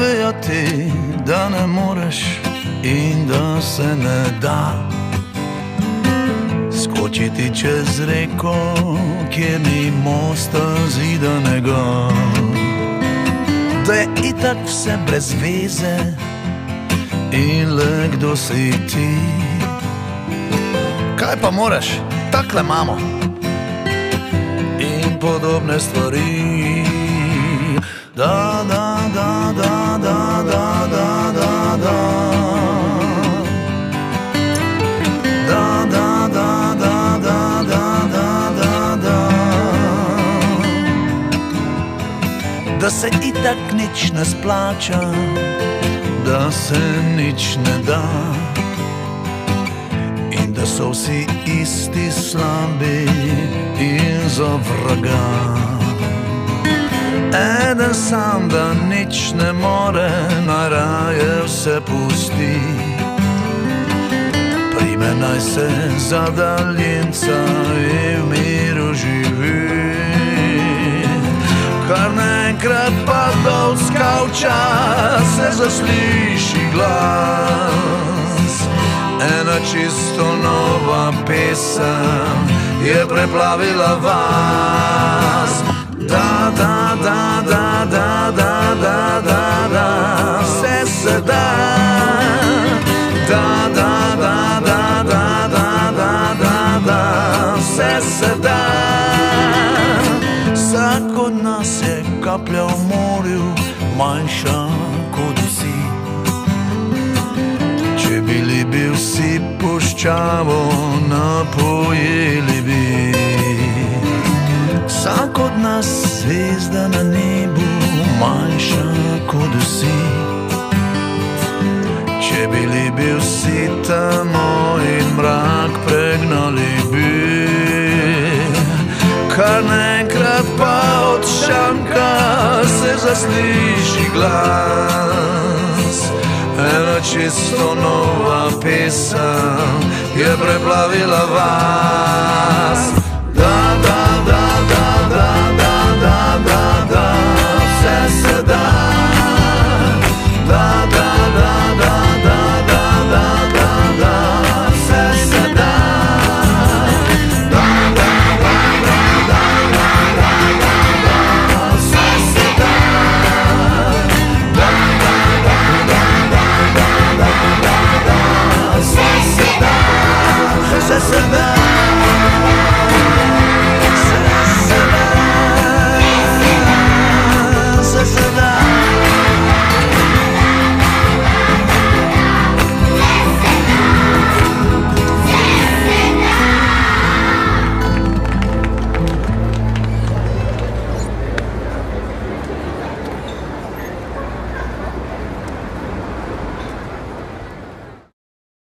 pravijo ti, da ne moreš in da se ne da skočiti čez reko, kjer ni mosta zidanega, da je itak vse brez veze in le kdo si ti. Kaj pa moraš, takle imamo in podobne stvari. Da, da, da, da, da, da, da, da, da. Da, da, da, da, da, da, da, da. Da se itak nič ne splača, da se nič ne da in da so vsi isti slabi in za vraga. Eden sam, da nič ne more, najraje vse pusti. Prime naj se za daljenca in v miru živi. Kar naenkrat pa dol s kavča se zasliši glas. Ena čisto nova pesem je preplavila vas. Da, da, da, da, da, da, da, da, da, vse se da. Da, da, da, da, da, da, da, da, da, vse se da. Vsak od nas je kaplja v morju, manjša kot vsi. Če bili bi vsi puščavo, napojili bi. Vsak od nas zvezda na nebu, manjša kot vsi. Če bili bi vsi tamo in mrak pregnali bi. Kar naenkrat pa od šanka se zasliši glas. Ena čisto nova pesem je preplavila vas.